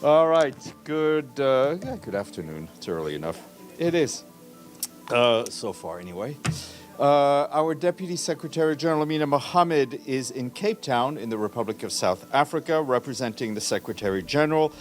All right. Good afternoon. It's early enough. It is. So far, anyway. Our Deputy Secretary General Amina Mohammed is in Cape Town in the Republic of South Africa, representing the Secretary General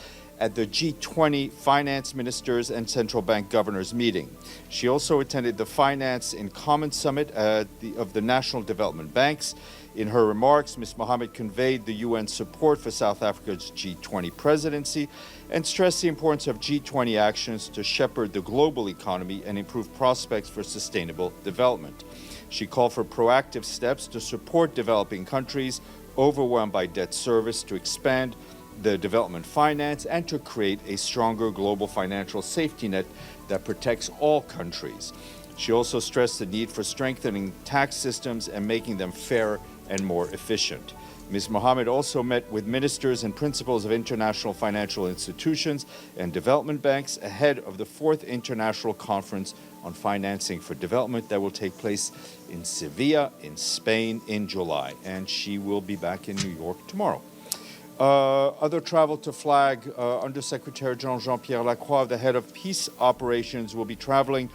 at the G20 Finance Ministers and Central Bank Governors meeting. She also attended the Finance in Common Summit of the National Development Banks. In her remarks, Ms. Mohammed conveyed the UN support for South Africa's G20 presidency and stressed the importance of G20 actions to shepherd the global economy and improve prospects for sustainable development. She called for proactive steps to support developing countries overwhelmed by debt service to expand the development finance and to create a stronger global financial safety net that protects all countries. She also stressed the need for strengthening tax systems and making them fairer and more efficient. Ms. Mohammed also met with ministers and principals of international financial institutions and development banks ahead of the 4th International Conference on Financing for Development that will take place in Sevilla, in Spain, in July. And she will be back in New York tomorrow. Other travel to flag, Undersecretary General Jean-Pierre Lacroix, the head of peace operations, will be traveling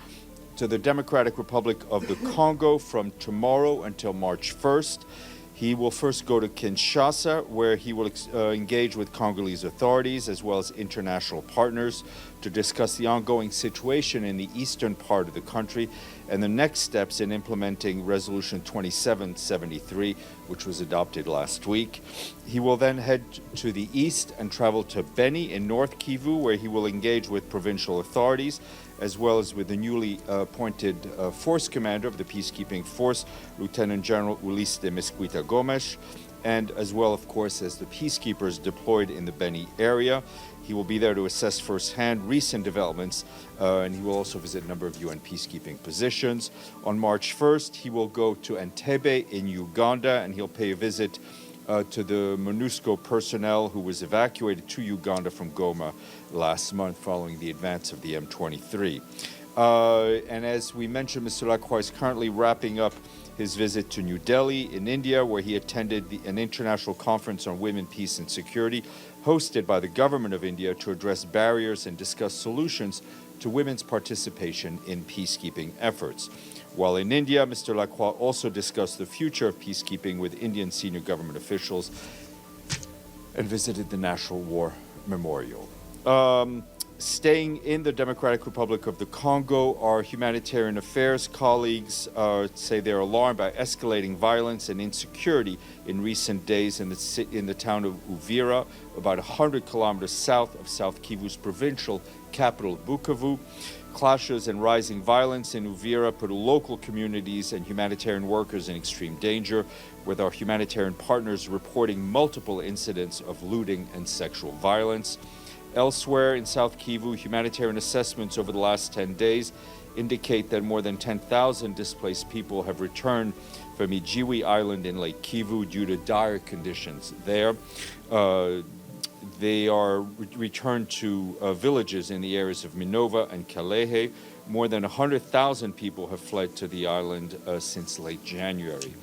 to the Democratic Republic of the Congo from tomorrow until March 1st. He will first go to Kinshasa, where he will engage with Congolese authorities as well as international partners to discuss the ongoing situation in the eastern part of the country and the next steps in implementing Resolution 2773, which was adopted last week. He will then head to the east and travel to Beni in North Kivu, where he will engage with provincial authorities as well as with the newly appointed force commander of the peacekeeping force, Lieutenant General Ulysse de Mesquita Gomes, and as well, of course, as the peacekeepers deployed in the Beni area. He will be there to assess firsthand recent developments, and he will also visit a number of UN peacekeeping positions. On March 1st, he will go to Entebbe in Uganda, and he'll pay a visit to the MONUSCO personnel who was evacuated to Uganda from Goma last month following the advance of the M23. And as we mentioned, Mr. Lacroix is currently wrapping up his visit to New Delhi in India, where he attended an international conference on women, peace, and security hosted by the government of India to address barriers and discuss solutions to women's participation in peacekeeping efforts. While in India, Mr. Lacroix also discussed the future of peacekeeping with Indian senior government officials and visited the National War Memorial. Staying in the Democratic Republic of the Congo, our humanitarian affairs colleagues say they're alarmed by escalating violence and insecurity in recent days in the town of Uvira, about 100 kilometers south of South Kivu's provincial capital, Bukavu. Clashes and rising violence in Uvira put local communities and humanitarian workers in extreme danger, with our humanitarian partners reporting multiple incidents of looting and sexual violence. Elsewhere in South Kivu, humanitarian assessments over the last 10 days indicate that more than 10,000 displaced people have returned from Ijiwi Island in Lake Kivu due to dire conditions there. They are returned to villages in the areas of Minova and Kalehe. More than 100,000 people have fled to the island since late January.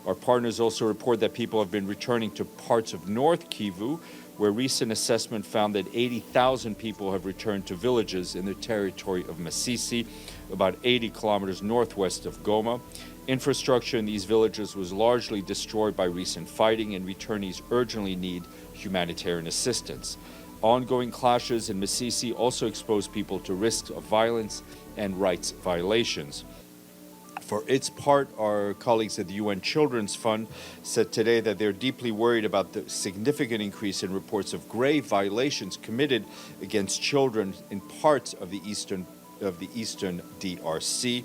Our partners also report that people have been returning to parts of North Kivu, where recent assessment found that 80,000 people have returned to villages in the territory of Masisi, about 80 kilometers northwest of Goma. Infrastructure in these villages was largely destroyed by recent fighting, and returnees urgently need humanitarian assistance. Ongoing clashes in Masisi also expose people to risks of violence and rights violations. For its part, our colleagues at the UN Children's Fund said today that they're deeply worried about the significant increase in reports of grave violations committed against children in parts of the eastern DRC.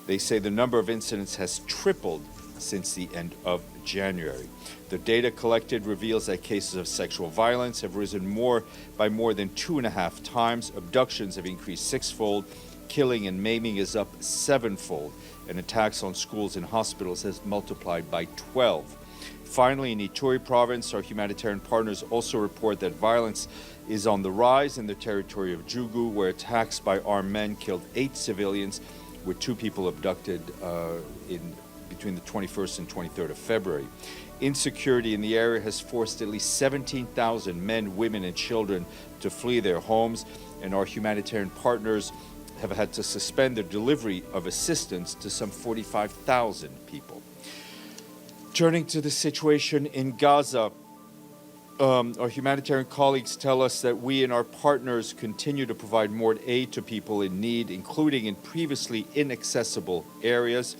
They say the number of incidents has tripled since the end of January. The data collected reveals that cases of sexual violence have risen by more than 2.5 times. Abductions have increased sixfold. Killing and maiming is up sevenfold. And attacks on schools and hospitals has multiplied by 12. Finally, in Ituri province, our humanitarian partners also report that violence is on the rise in the territory of Jugu, where attacks by armed men killed 8 civilians, with 2 people abducted between the 21st and 23rd of February. Insecurity in the area has forced at least 17,000 men, women, and children to flee their homes, and our humanitarian partners have had to suspend the delivery of assistance to some 45,000 people. Turning to the situation in Gaza, our humanitarian colleagues tell us that we and our partners continue to provide more aid to people in need, including in previously inaccessible areas.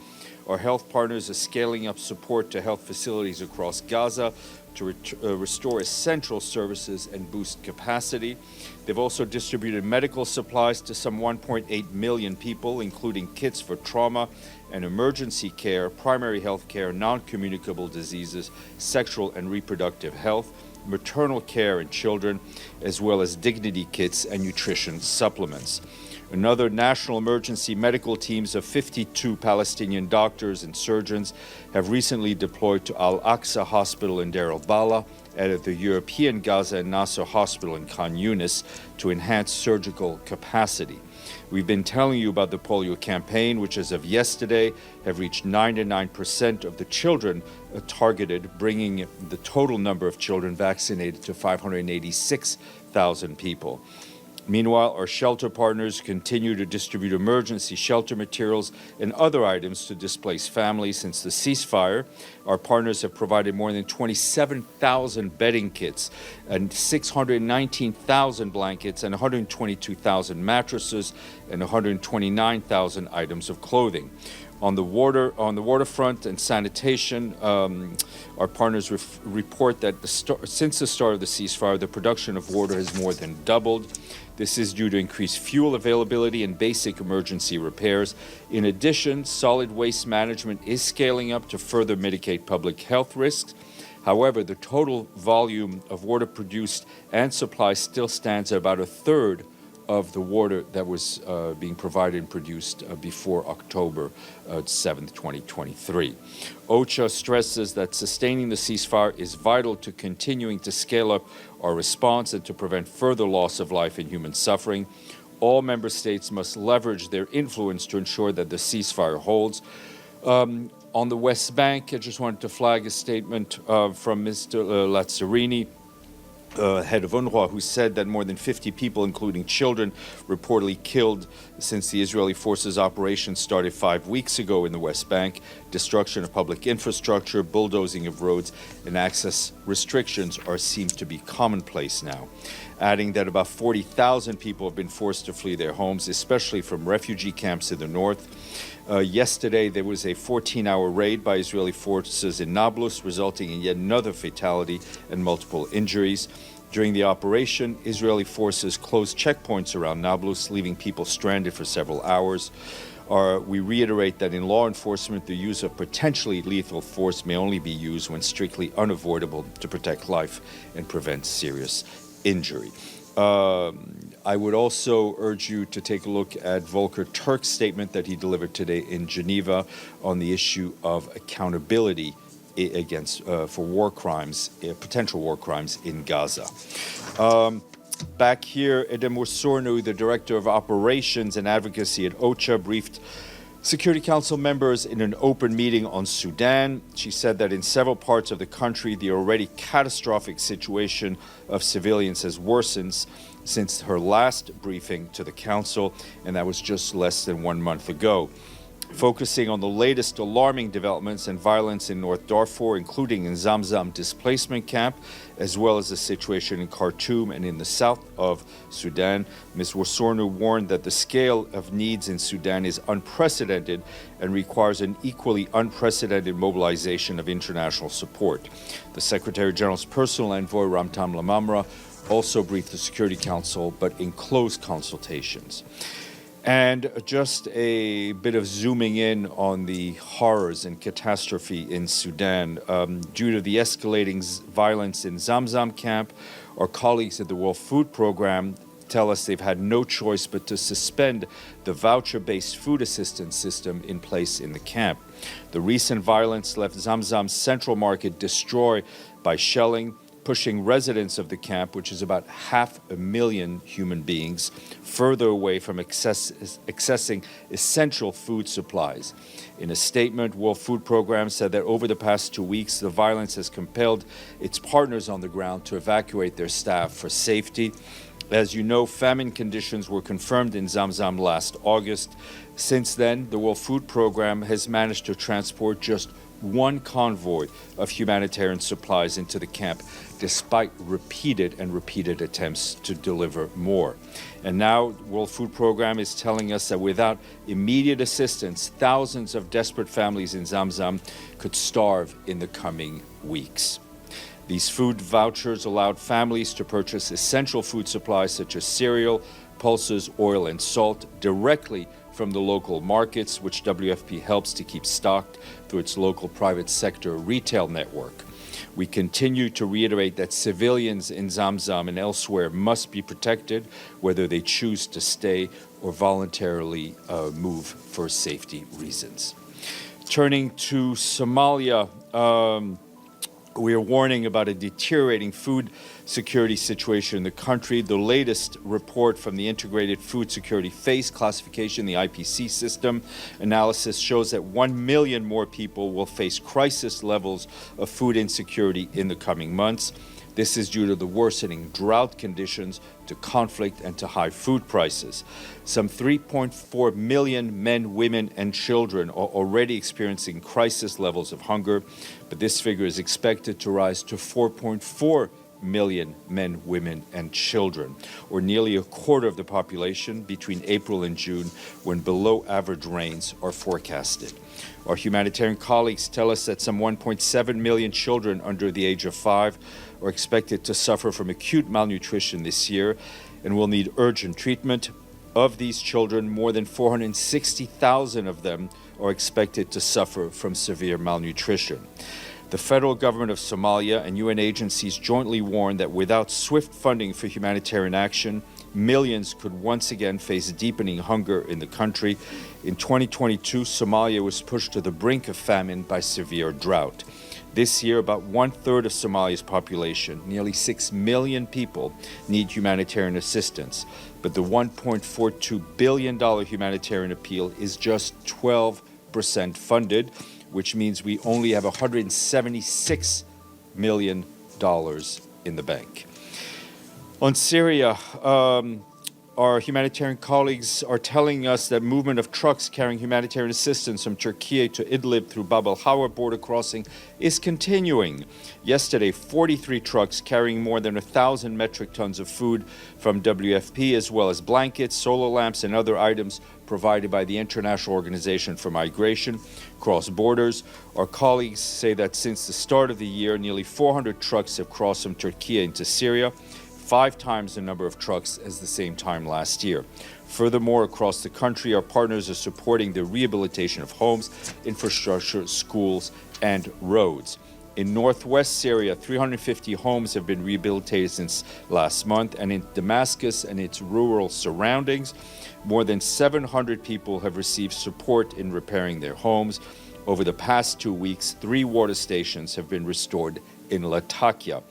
Our health partners are scaling up support to health facilities across Gaza to restore essential services and boost capacity. They've also distributed medical supplies to some 1.8 million people, including kits for trauma and emergency care, primary health care, non-communicable diseases, sexual and reproductive health, maternal care in children, as well as dignity kits and nutrition supplements. Another national emergency medical teams of 52 Palestinian doctors and surgeons have recently deployed to Al-Aqsa Hospital in Deir al-Balah and at the European Gaza and Nasser Hospital in Khan Yunis to enhance surgical capacity. We've been telling you about the polio campaign, which as of yesterday have reached 99% of the children targeted, bringing the total number of children vaccinated to 586,000 people. Meanwhile, our shelter partners continue to distribute emergency shelter materials and other items to displaced families since the ceasefire. Our partners have provided more than 27,000 bedding kits and 619,000 blankets and 122,000 mattresses and 129,000 items of clothing. On the waterfront and sanitation, our partners report that since the start of the ceasefire, the production of water has more than doubled. This is due to increased fuel availability and basic emergency repairs. In addition, solid waste management is scaling up to further mitigate public health risks. However, the total volume of water produced and supplied still stands at about a third of the water that was being provided and produced before October 7th, 2023. OCHA stresses that sustaining the ceasefire is vital to continuing to scale up our response and to prevent further loss of life and human suffering. All member states must leverage their influence to ensure that the ceasefire holds. On the West Bank, I just wanted to flag a statement from Mr. Lazzarini, head of UNRWA, who said that more than 50 people, including children, reportedly killed since the Israeli forces' operation started 5 weeks ago in the West Bank. Destruction of public infrastructure, bulldozing of roads, and access restrictions seem to be commonplace now. Adding that about 40,000 people have been forced to flee their homes, especially from refugee camps in the north. Yesterday, there was a 14-hour raid by Israeli forces in Nablus, resulting in yet another fatality and multiple injuries. During the operation, Israeli forces closed checkpoints around Nablus, leaving people stranded for several hours. We reiterate that in law enforcement, the use of potentially lethal force may only be used when strictly unavoidable to protect life and prevent serious injury. I would also urge you to take a look at Volker Turk's statement that he delivered today in Geneva on the issue of accountability for war crimes, potential war crimes in Gaza. Back here, Edemur Sornu, the Director of Operations and Advocacy at OCHA, briefed Security Council members in an open meeting on Sudan. She said that in several parts of the country, the already catastrophic situation of civilians has worsened since her last briefing to the Council, and that was just less than 1 month ago. Focusing on the latest alarming developments and violence in North Darfur, including in Zamzam displacement camp, as well as the situation in Khartoum and in the south of Sudan, Ms. Wasornu warned that the scale of needs in Sudan is unprecedented and requires an equally unprecedented mobilization of international support. The Secretary General's personal envoy, Ramtam Lamamra, also briefed the Security Council, but in closed consultations. And just a bit of zooming in on the horrors and catastrophe in Sudan. Due to the escalating violence in Zamzam camp, our colleagues at the World Food Program tell us they've had no choice but to suspend the voucher-based food assistance system in place in the camp. The recent violence left Zamzam's central market destroyed by shelling, pushing residents of the camp, which is about 500,000 human beings, further away from accessing essential food supplies. In a statement, World Food Program said that over the past 2 weeks, the violence has compelled its partners on the ground to evacuate their staff for safety. As you know, famine conditions were confirmed in Zamzam last August. Since then, the World Food Program has managed to transport just one convoy of humanitarian supplies into the camp, despite repeated attempts to deliver more. And now, World Food Program is telling us that without immediate assistance, thousands of desperate families in Zamzam could starve in the coming weeks. These food vouchers allowed families to purchase essential food supplies such as cereal, pulses, oil, and salt directly from the local markets, which WFP helps to keep stocked through its local private sector retail network. We continue to reiterate that civilians in Zamzam and elsewhere must be protected, whether they choose to stay or voluntarily move for safety reasons. Turning to Somalia, we are warning about a deteriorating food security situation in the country. The latest report from the Integrated Food Security Phase Classification, the IPC system analysis, shows that 1 million more people will face crisis levels of food insecurity in the coming months. This is due to the worsening drought conditions, to conflict, and to high food prices. Some 3.4 million men, women, and children are already experiencing crisis levels of hunger, but this figure is expected to rise to 4.4 million men, women, and children, or nearly a quarter of the population between April and June, when below average rains are forecasted. Our humanitarian colleagues tell us that some 1.7 million children under the age of 5 are expected to suffer from acute malnutrition this year and will need urgent treatment. Of these children, more than 460,000 of them are expected to suffer from severe malnutrition. The federal government of Somalia and UN agencies jointly warn that without swift funding for humanitarian action, millions could once again face deepening hunger in the country. In 2022, Somalia was pushed to the brink of famine by severe drought. This year, about 1/3 of Somalia's population, nearly 6 million people, need humanitarian assistance. But the $1.42 billion humanitarian appeal is just 12% funded, which means we only have $176 million in the bank. On Syria, our humanitarian colleagues are telling us that movement of trucks carrying humanitarian assistance from Turkey to Idlib through Bab al-Hawa border crossing is continuing. Yesterday, 43 trucks carrying more than 1,000 metric tons of food from WFP, as well as blankets, solar lamps, and other items provided by the International Organization for Migration, crossed borders. Our colleagues say that since the start of the year, nearly 400 trucks have crossed from Turkey into Syria, 5 times the number of trucks as the same time last year. Furthermore, across the country, our partners are supporting the rehabilitation of homes, infrastructure, schools, and roads. In northwest Syria, 350 homes have been rehabilitated since last month, and in Damascus and its rural surroundings, more than 700 people have received support in repairing their homes. Over the past 2 weeks, 3 water stations have been restored in Latakia.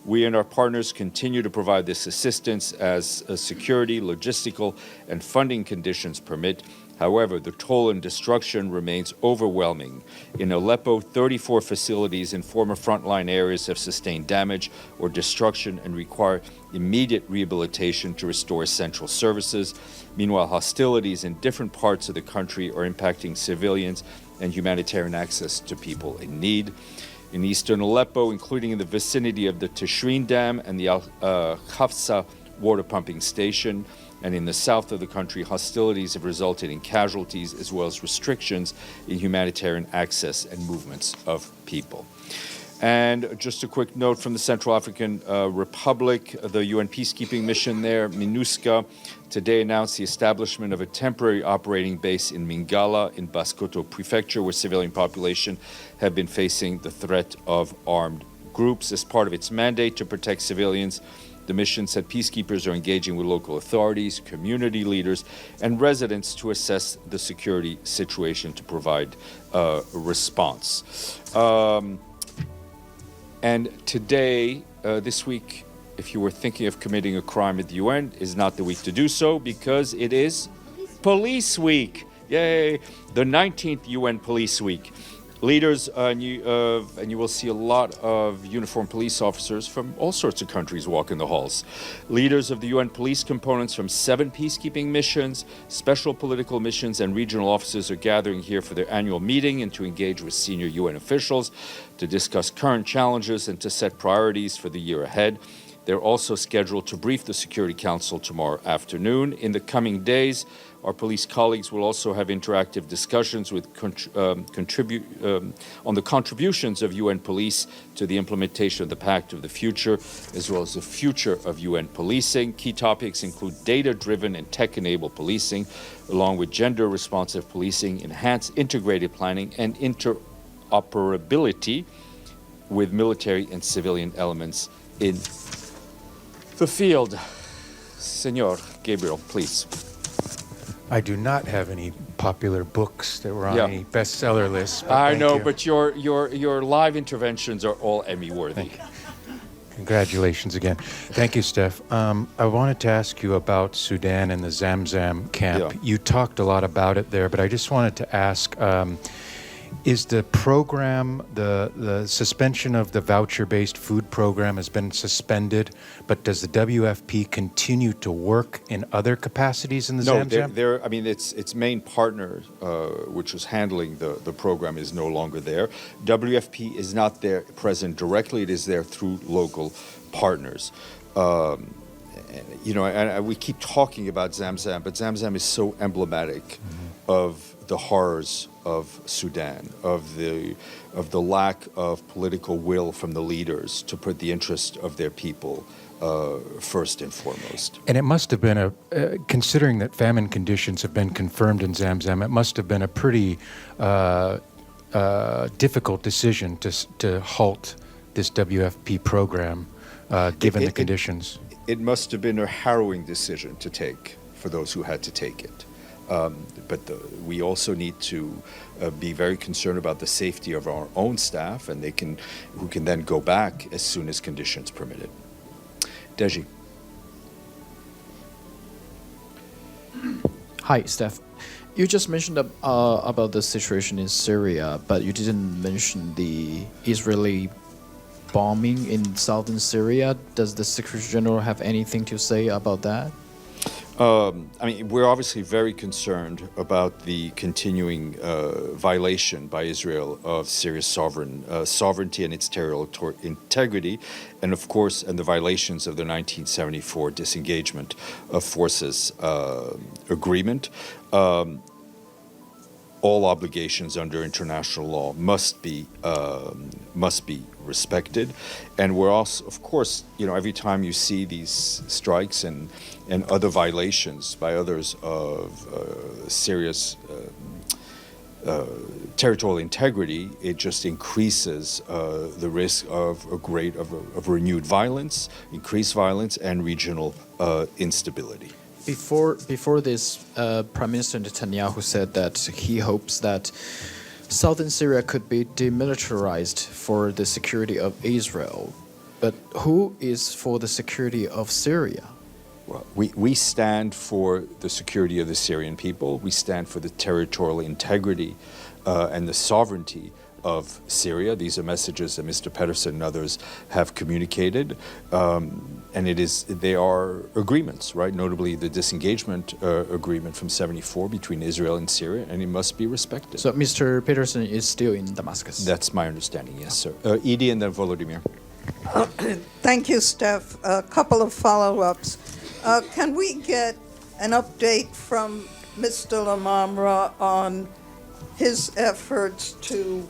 We and our partners continue to provide this assistance as security, logistical, and funding conditions permit. However, the toll and destruction remains overwhelming. In Aleppo, 34 facilities in former frontline areas have sustained damage or destruction and require immediate rehabilitation to restore essential services. Meanwhile, hostilities in different parts of the country are impacting civilians and humanitarian access to people in need. In eastern Aleppo, including in the vicinity of the Tishrin Dam and the Al-Khafsa water pumping station, and in the south of the country, hostilities have resulted in casualties as well as restrictions in humanitarian access and movements of people. And just a quick note from the Central African Republic, the UN peacekeeping mission there, MINUSCA, today announced the establishment of a temporary operating base in Mingala in Baskoto Prefecture, where civilian population have been facing the threat of armed groups. As part of its mandate to protect civilians, the mission said peacekeepers are engaging with local authorities, community leaders, and residents to assess the security situation to provide a response. And today, this week, if you were thinking of committing a crime at the UN, is not the week to do so because it is Police Week. Yay! The 19th UN Police Week. Leaders, and you will see a lot of uniformed police officers from all sorts of countries walk in the halls. Leaders of the UN police components from 7 peacekeeping missions, special political missions, and regional offices are gathering here for their annual meeting and to engage with senior UN officials to discuss current challenges and to set priorities for the year ahead. They're also scheduled to brief the Security Council tomorrow afternoon. In the coming days, our police colleagues will also have interactive discussions with on the contributions of UN police to the implementation of the Pact of the Future, as well as the future of UN policing. Key topics include data-driven and tech-enabled policing, along with gender-responsive policing, enhanced integrated planning, and interoperability with military and civilian elements in the field. Senor Gabriel, please. I do not have any popular books that were on any bestseller lists. I know, but your live interventions are all Emmy-worthy. Congratulations again. Thank you, Steph. I wanted to ask you about Sudan and the Zamzam camp. Yeah. You talked a lot about it there, but I just wanted to ask, is the program, the suspension of the voucher-based food program has been suspended, but does the WFP continue to work in other capacities in the Zamzam? No, I mean, its main partner, which was handling the program, is no longer there. WFP is not there present directly. It is there through local partners. We keep talking about Zamzam, but Zamzam is so emblematic of the horrors of Sudan, of the lack of political will from the leaders to put the interest of their people first and foremost. And it must have been considering that famine conditions have been confirmed in Zamzam, it must have been a pretty difficult decision to halt this WFP program, given the conditions. It must have been a harrowing decision to take for those who had to take it. But we also need to be very concerned about the safety of our own staff, and who can then go back as soon as conditions permit it. Deji. Hi, Steph. You just mentioned about the situation in Syria, but you didn't mention the Israeli bombing in southern Syria. Does the Secretary General have anything to say about that? We're obviously very concerned about the continuing violation by Israel of Syria's sovereignty and its territorial integrity, and of course, the violations of the 1974 disengagement of forces agreement. All obligations under international law must be respected, and we're also, of course, every time you see these strikes and other violations by others of serious territorial integrity, it just increases the risk of renewed violence, increased violence, and regional instability. Before this, Prime Minister Netanyahu said that he hopes that southern Syria could be demilitarized for the security of Israel. But who is for the security of Syria? Well, we stand for the security of the Syrian people. We stand for the territorial integrity and the sovereignty of Syria. These are messages that Mr. Pedersen and others have communicated, and they are agreements, right? Notably, the disengagement agreement from '74 between Israel and Syria, and it must be respected. So Mr. Pedersen is still in Damascus? That's my understanding, yes, sir. Edie and then Volodymyr. Thank you, Steph. A couple of follow-ups. Can we get an update from Mr. Lamamra on his efforts to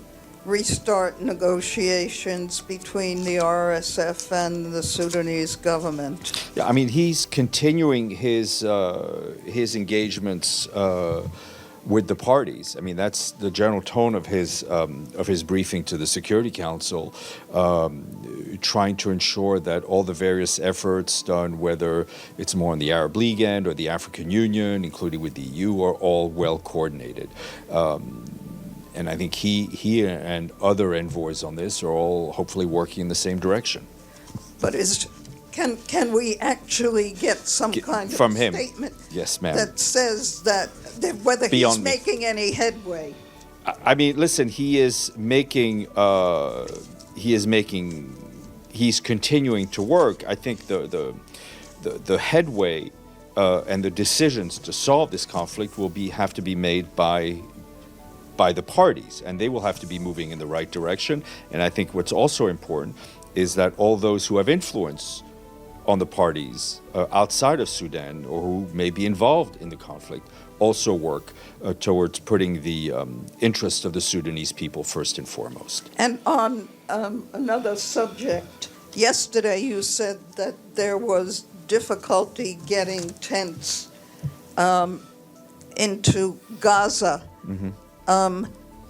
restart negotiations between the RSF and the Sudanese government? Yeah, he's continuing his engagements with the parties. That's the general tone of his briefing to the Security Council, trying to ensure that all the various efforts done, whether it's more on the Arab League end or the African Union, including with the EU, are all well coordinated. And I think he and other envoys on this are all hopefully working in the same direction. But can we actually get some kind of from him. statement Yes, ma'am. that says that whether Beyond he's me. making any headway? I mean, listen, he's continuing to work. I think the headway and the decisions to solve this conflict will have to be made by the parties, and they will have to be moving in the right direction. And I think what's also important is that all those who have influence on the parties outside of Sudan or who may be involved in the conflict also work towards putting the interests of the Sudanese people first and foremost. And on another subject, yesterday you said that there was difficulty getting tents into Gaza.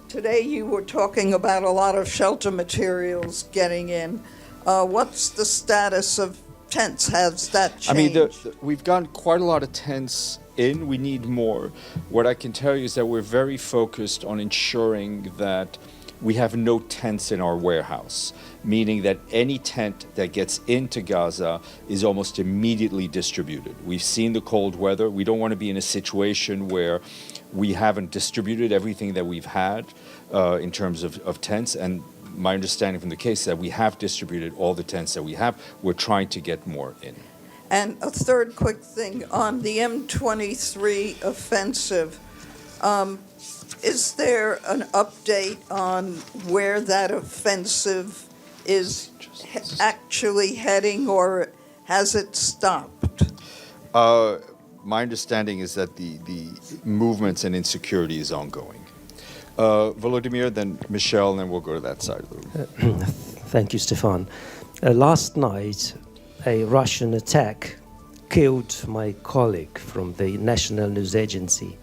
Today you were talking about a lot of shelter materials getting in. What's the status of tents? Has that changed? I mean, we've gotten quite a lot of tents in. We need more. What I can tell you is that we're very focused on ensuring that we have no tents in our warehouse, meaning that any tent that gets into Gaza is almost immediately distributed. We've seen the cold weather. We don't want to be in a situation where we haven't distributed everything that we've had in terms of tents. And my understanding from the case is that we have distributed all the tents that we have. We're trying to get more in. And a third quick thing on the M23 offensive. Is there an update on where that offensive is actually heading, or has it stopped? My understanding is that the movements and insecurity is ongoing. Volodymyr, then Michelle, and then we'll go to that side of the room. Thank you, Stefan. Last night, a Russian attack killed my colleague from the National News Agency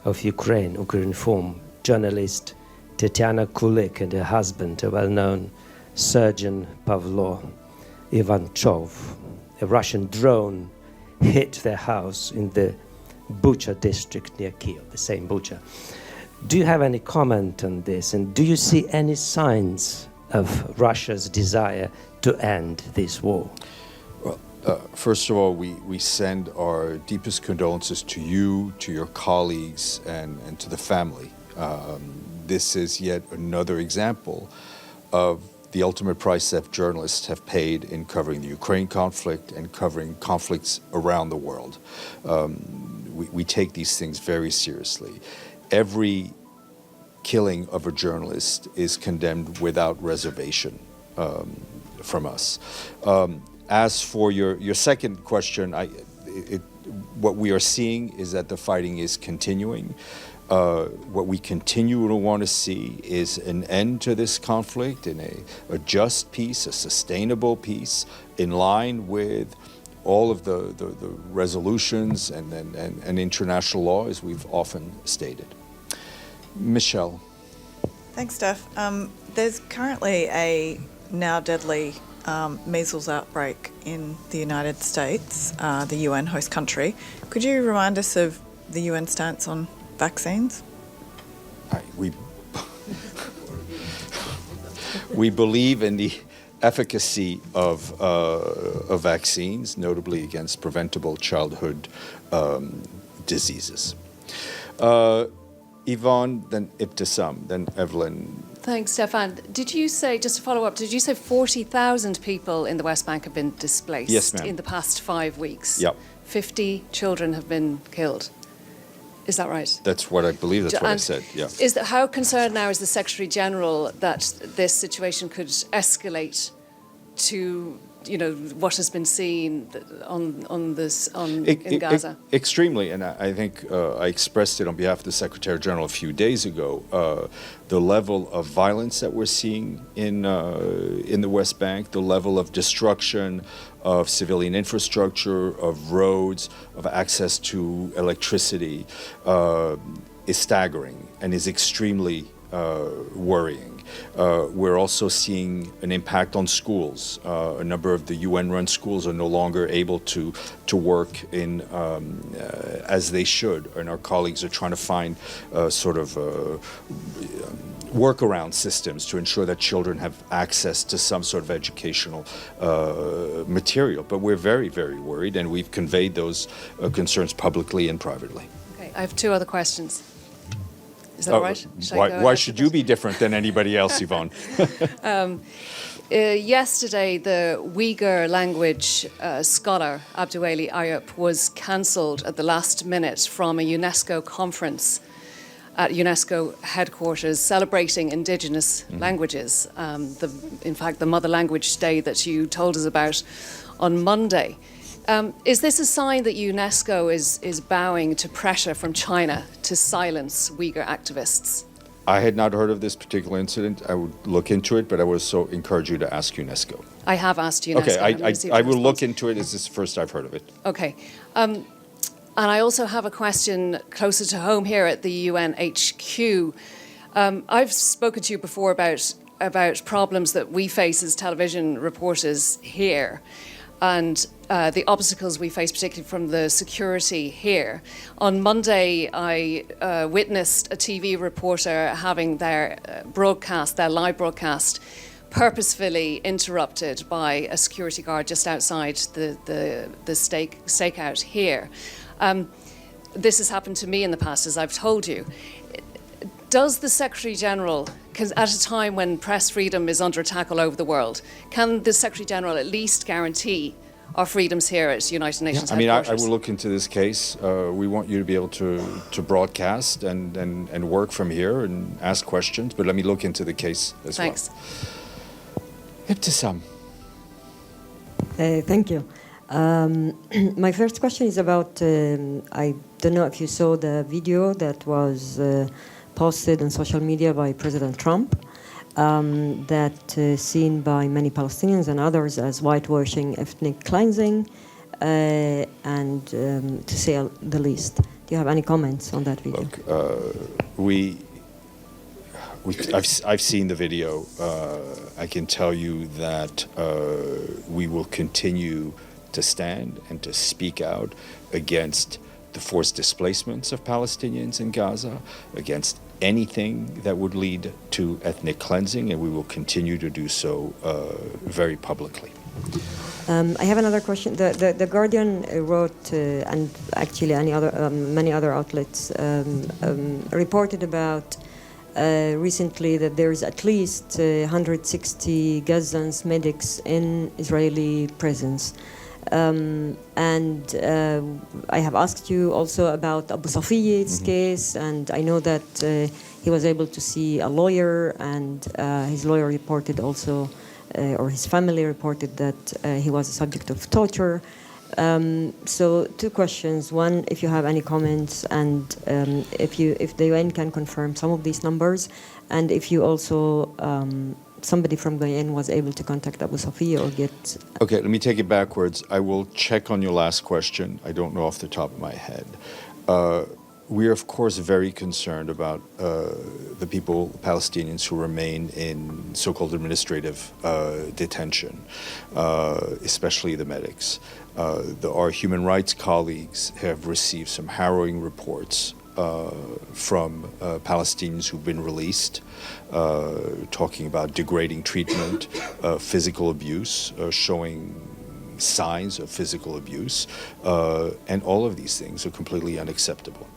of Ukraine, Ukrinform, journalist Tetiana Kulik and her husband, a well-known surgeon Pavlo Ivanchov. A Russian drone hit their house in the Bucha district near Kiev, the same Bucha. Do you have any comment on this, and do you see any signs of Russia's desire to end this war? Well, first of all, we send our deepest condolences to you, to your colleagues, and to the family. This is yet another example of the ultimate price that journalists have paid in covering the Ukraine conflict and covering conflicts around the world. We take these things very seriously. Every killing of a journalist is condemned without reservation from us. As for your second question, what we are seeing is that the fighting is continuing. What we continue to want to see is an end to this conflict in a just peace, a sustainable peace, in line with all of the resolutions and international law, as we've often stated. Michelle. Thanks, Steph. There's currently a now deadly measles outbreak in the United States, the UN host country. Could you remind us of the UN stance on vaccines? We believe in the efficacy of vaccines, notably against preventable childhood diseases. Yvonne, then Ibtisam, then Evelyn. Thanks, Stefan. Did you say, just to follow up, did you say 40,000 people in the West Bank have been displaced Yes, ma'am. in the past 5 weeks? Yep. 50 children have been killed. Is that right? That's what I believe, that's what I And said, yeah. how concerned now is the Secretary General that this situation could escalate to, what has been seen in Gaza? Extremely, and I think I expressed it on behalf of the Secretary General a few days ago. The level of violence that we're seeing in the West Bank, the level of destruction of civilian infrastructure, of roads, of access to electricity is staggering and is extremely worrying. We're also seeing an impact on schools. A number of the UN-run schools are no longer able to work in as they should, and our colleagues are trying to find workaround systems to ensure that children have access to some sort of educational material. But we're very, very worried, and we've conveyed those concerns publicly and privately. Okay, I have two other questions. Is that all right? Why should you be different than anybody else, Yvonne? Yesterday, the Uyghur language scholar Abdueli Ayup was cancelled at the last minute from a UNESCO conference at UNESCO headquarters celebrating indigenous languages. In fact, the Mother Language Day that you told us about on Monday. Is this a sign that UNESCO is bowing to pressure from China to silence Uyghur activists? I had not heard of this particular incident. I would look into it, but I would also encourage you to ask UNESCO. I have asked UNESCO. Okay, I will look into it. This is the first I've heard of it. Okay. And I also have a question closer to home here at the UN HQ. I've spoken to you before about problems that we face as television reporters here, and the obstacles we face, particularly from the security here. On Monday, I witnessed a TV reporter having their live broadcast, purposefully interrupted by a security guard just outside the stakeout here. This has happened to me in the past, as I've told you. Does the Secretary General, at a time when press freedom is under attack all over the world, can the Secretary General at least guarantee our freedoms here at United Nations headquarters? I will look into this case. We want you to be able to broadcast and work from here and ask questions, but let me look into the case as well. Thanks. Ibtisam. Thank you. My first question is about, I don't know if you saw the video that was posted on social media by President Trump, that seen by many Palestinians and others as whitewashing, ethnic cleansing, and to say the least. Do you have any comments on that video? Look, I've seen the video. I can tell you that we will continue to stand and to speak out against the forced displacements of Palestinians in Gaza, against anything that would lead to ethnic cleansing, and we will continue to do so very publicly. I have another question. The Guardian wrote, and actually many other outlets reported about recently that there's at least 160 Gazans medics in Israeli prisons. And I have asked you also about Abu Safiyy's case, and I know that he was able to see a lawyer, and his lawyer reported also, or his family reported that he was a subject of torture. So two questions. One, if you have any comments, and if the UN can confirm some of these numbers, and if you also somebody from the UN was able to contact Abu Safiyy or get... Okay, let me take it backwards. I will check on your last question. I don't know off the top of my head. We are, of course, very concerned about the people, Palestinians, who remain in so-called administrative detention, especially the medics. Our human rights colleagues have received some harrowing reports from Palestinians who've been released, talking about degrading treatment, physical abuse, showing signs of physical abuse, and all of these things are completely unacceptable.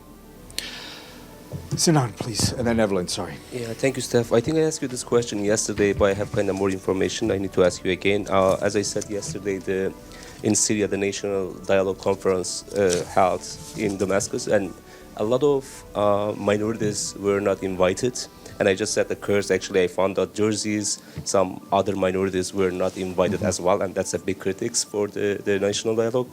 Sinan, please, and then Evelyn, sorry. Yeah, thank you, Steph. I think I asked you this question yesterday, but I have kind of more information. I need to ask you again. As I said yesterday, in Syria, the National Dialogue Conference held in Damascus, and a lot of minorities were not invited. And I just said the Kurds, actually, I found out Jerseys, some other minorities were not invited as well, and that's a big critics for the National Dialogue.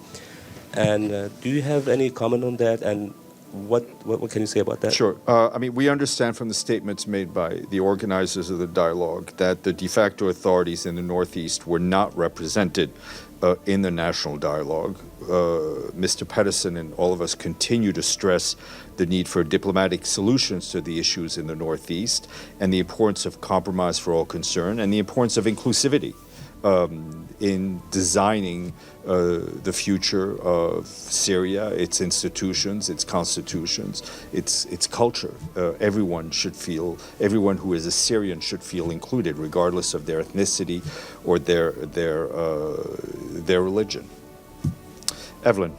And do you have any comment on that, and what can you say about that? Sure. I mean, we understand from the statements made by the organizers of the dialogue that the de facto authorities in the Northeast were not represented in the national dialogue. Mr. Pedersen and all of us continue to stress the need for diplomatic solutions to the issues in the Northeast and the importance of compromise for all concerned and the importance of inclusivity in designing the future of Syria, its institutions, its constitutions, its culture. Everyone who is a Syrian should feel included, regardless of their ethnicity or their religion. Evelyn.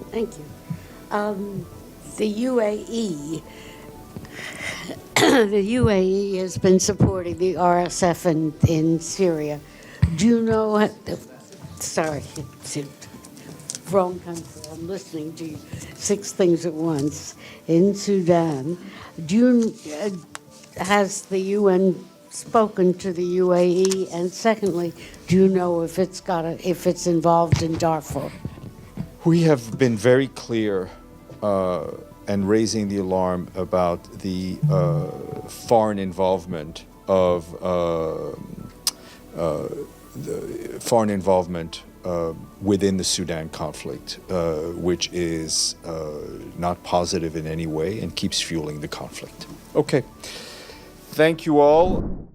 Thank you. The UAE, the UAE has been supporting the RSF in Syria. Do you know? Sorry, it's a wrong country. I'm listening to you. 6 things at once in Sudan. Has the UN spoken to the UAE? And secondly, do you know if it's involved in Darfur? We have been very clear and raising the alarm about the foreign involvement of within the Sudan conflict, which is not positive in any way and keeps fueling the conflict. Okay. Thank you all.